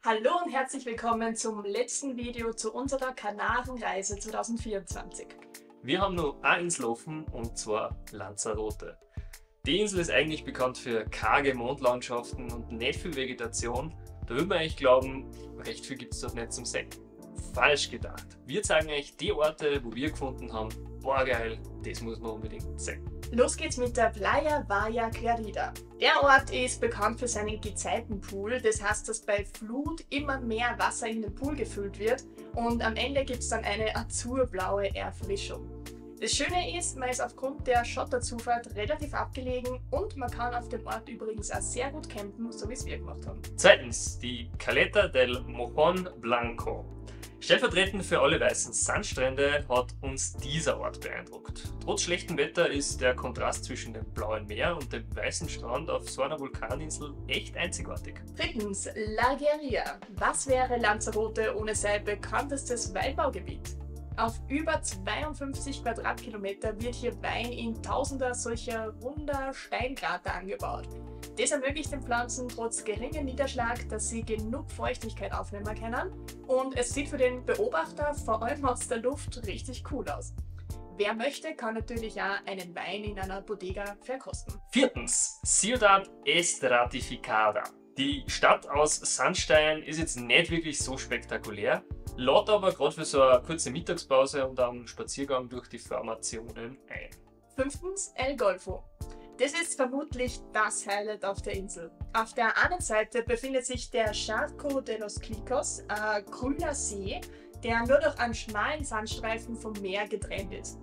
Hallo und herzlich willkommen zum letzten Video zu unserer Kanarenreise 2024. Wir haben nur eine Insel offen, und zwar Lanzarote. Die Insel ist eigentlich bekannt für karge Mondlandschaften und nicht viel Vegetation. Da würde man eigentlich glauben, recht viel gibt es dort nicht zum Sehen. Falsch gedacht. Wir zeigen euch die Orte, wo wir gefunden haben, boah geil, das muss man unbedingt sehen. Los geht's mit der Playa Valla Clarida. Der Ort ist bekannt für seinen Gezeitenpool, das heißt, dass bei Flut immer mehr Wasser in den Pool gefüllt wird und am Ende gibt es dann eine azurblaue Erfrischung. Das Schöne ist, man ist aufgrund der Schotterzufahrt relativ abgelegen und man kann auf dem Ort übrigens auch sehr gut campen, so wie es wir gemacht haben. Zweitens, die Caleta del Mojón Blanco. Stellvertretend für alle weißen Sandstrände hat uns dieser Ort beeindruckt. Trotz schlechtem Wetter ist der Kontrast zwischen dem blauen Meer und dem weißen Strand auf so einer Vulkaninsel echt einzigartig. Drittens, La Gueria. Was wäre Lanzarote ohne sein bekanntestes Weinbaugebiet? Auf über 52 Quadratkilometer wird hier Wein in tausender solcher runder Steinkrater angebaut. Das ermöglicht den Pflanzen trotz geringem Niederschlag, dass sie genug Feuchtigkeit aufnehmen können und es sieht für den Beobachter vor allem aus der Luft richtig cool aus. Wer möchte, kann natürlich auch einen Wein in einer Bodega verkosten. Viertens, Ciudad Estratificada. Die Stadt aus Sandstein ist jetzt nicht wirklich so spektakulär, lädt aber gerade für so eine kurze Mittagspause und einen Spaziergang durch die Formationen ein. Fünftens, El Golfo. Das ist vermutlich das Highlight auf der Insel. Auf der anderen Seite befindet sich der Charco de los Clicos, ein grüner See, der nur durch einen schmalen Sandstreifen vom Meer getrennt ist.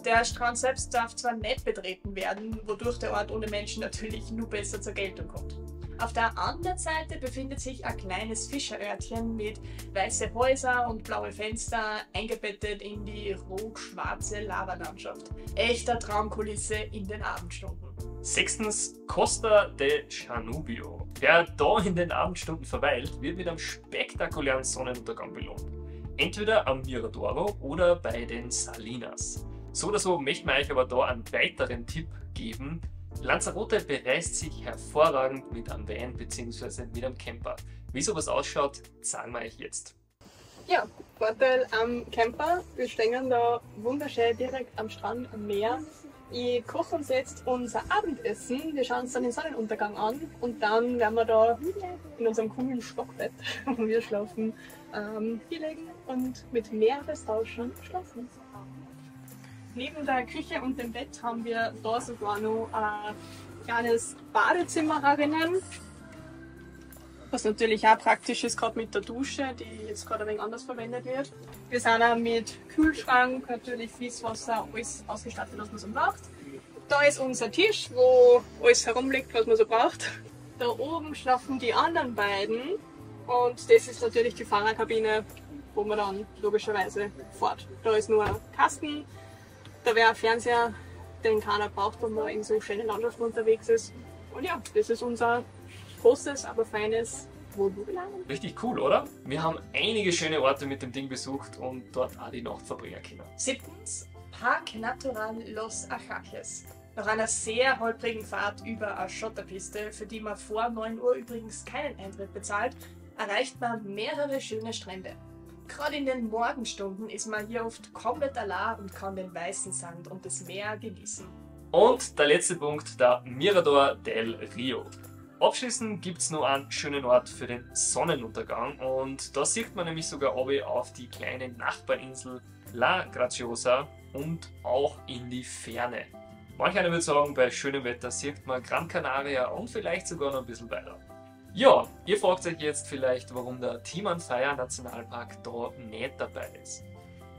Der Strand selbst darf zwar nicht betreten werden, wodurch der Ort ohne Menschen natürlich nur besser zur Geltung kommt. Auf der anderen Seite befindet sich ein kleines Fischerörtchen mit weißen Häusern und blaue Fenster, eingebettet in die rot-schwarze Lavalandschaft. Echter Traumkulisse in den Abendstunden. Sechstens, Costa de Chanubio. Wer da in den Abendstunden verweilt, wird mit einem spektakulären Sonnenuntergang belohnt. Entweder am Miradoro oder bei den Salinas. So oder so möchten wir euch aber da einen weiteren Tipp geben. Lanzarote bereist sich hervorragend mit einem Van bzw. mit einem Camper. Wie sowas ausschaut, zeigen wir euch jetzt. Ja, Vorteil am Camper, wir stehen da wunderschön direkt am Strand, am Meer. Ich koche uns jetzt unser Abendessen, wir schauen uns dann den Sonnenuntergang an und dann werden wir da in unserem coolen Stockbett, wo wir schlafen, hinlegen und mit Meerestauschen schlafen. Neben der Küche und dem Bett haben wir da sogar noch ein kleines Badezimmer herinnen, was natürlich auch praktisch ist, gerade mit der Dusche, die jetzt gerade ein wenig anders verwendet wird. Wir sind auch mit Kühlschrank, natürlich Fließwasser, alles ausgestattet, was man so braucht. Da ist unser Tisch, wo alles herumliegt, was man so braucht. Da oben schlafen die anderen beiden und das ist natürlich die Fahrerkabine, wo man dann logischerweise fährt. Da ist nur ein Kasten. Da wäre ein Fernseher, den keiner braucht, wenn man in so schönen Landschaften unterwegs ist. Und ja, das ist unser großes, aber feines Wohnmobil. Richtig cool, oder? Wir haben einige schöne Orte mit dem Ding besucht und dort auch die Nacht verbringen können. Siebtens, Parque Natural Los Achajes. Nach einer sehr holprigen Fahrt über eine Schotterpiste, für die man vor 9 Uhr übrigens keinen Eintritt bezahlt, erreicht man mehrere schöne Strände. Gerade in den Morgenstunden ist man hier oft komplett allein und kann den weißen Sand und das Meer genießen. Und der letzte Punkt, der Mirador del Rio. Abschließend gibt es noch einen schönen Ort für den Sonnenuntergang und da sieht man nämlich sogar auf die kleine Nachbarinsel La Graciosa und auch in die Ferne. Manch einer würde sagen, bei schönem Wetter sieht man Gran Canaria und vielleicht sogar noch ein bisschen weiter. Ja, ihr fragt euch jetzt vielleicht, warum der Timanfaya Nationalpark da nicht dabei ist.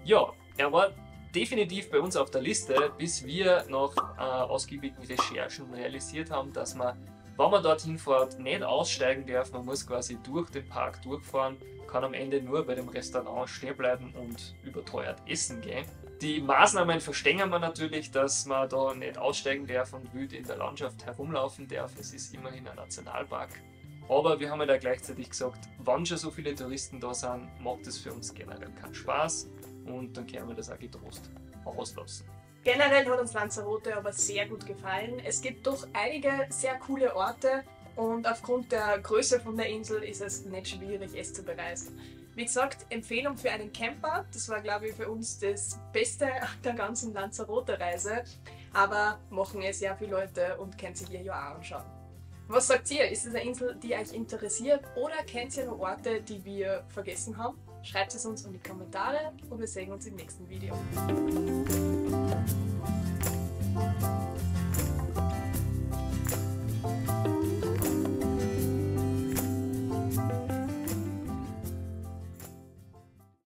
Ja, er war definitiv bei uns auf der Liste, bis wir nach ausgiebigen Recherchen realisiert haben, dass man, wenn man dorthin fährt, nicht aussteigen darf. Man muss quasi durch den Park durchfahren, kann am Ende nur bei dem Restaurant stehen bleiben und überteuert essen gehen. Die Maßnahmen verstehen wir natürlich, dass man da nicht aussteigen darf und wild in der Landschaft herumlaufen darf. Es ist immerhin ein Nationalpark. Aber wir haben ja da gleichzeitig gesagt, wenn schon so viele Touristen da sind, macht das für uns generell keinen Spaß und dann können wir das auch getrost auslassen. Generell hat uns Lanzarote aber sehr gut gefallen. Es gibt doch einige sehr coole Orte und aufgrund der Größe von der Insel ist es nicht schwierig, es zu bereisen. Wie gesagt, Empfehlung für einen Camper. Das war, glaube ich, für uns das Beste an der ganzen Lanzarote-Reise. Aber machen es sehr viele Leute und können sich ihr ja auch anschauen. Was sagt ihr? Ist es eine Insel, die euch interessiert oder kennt ihr noch Orte, die wir vergessen haben? Schreibt es uns in die Kommentare und wir sehen uns im nächsten Video.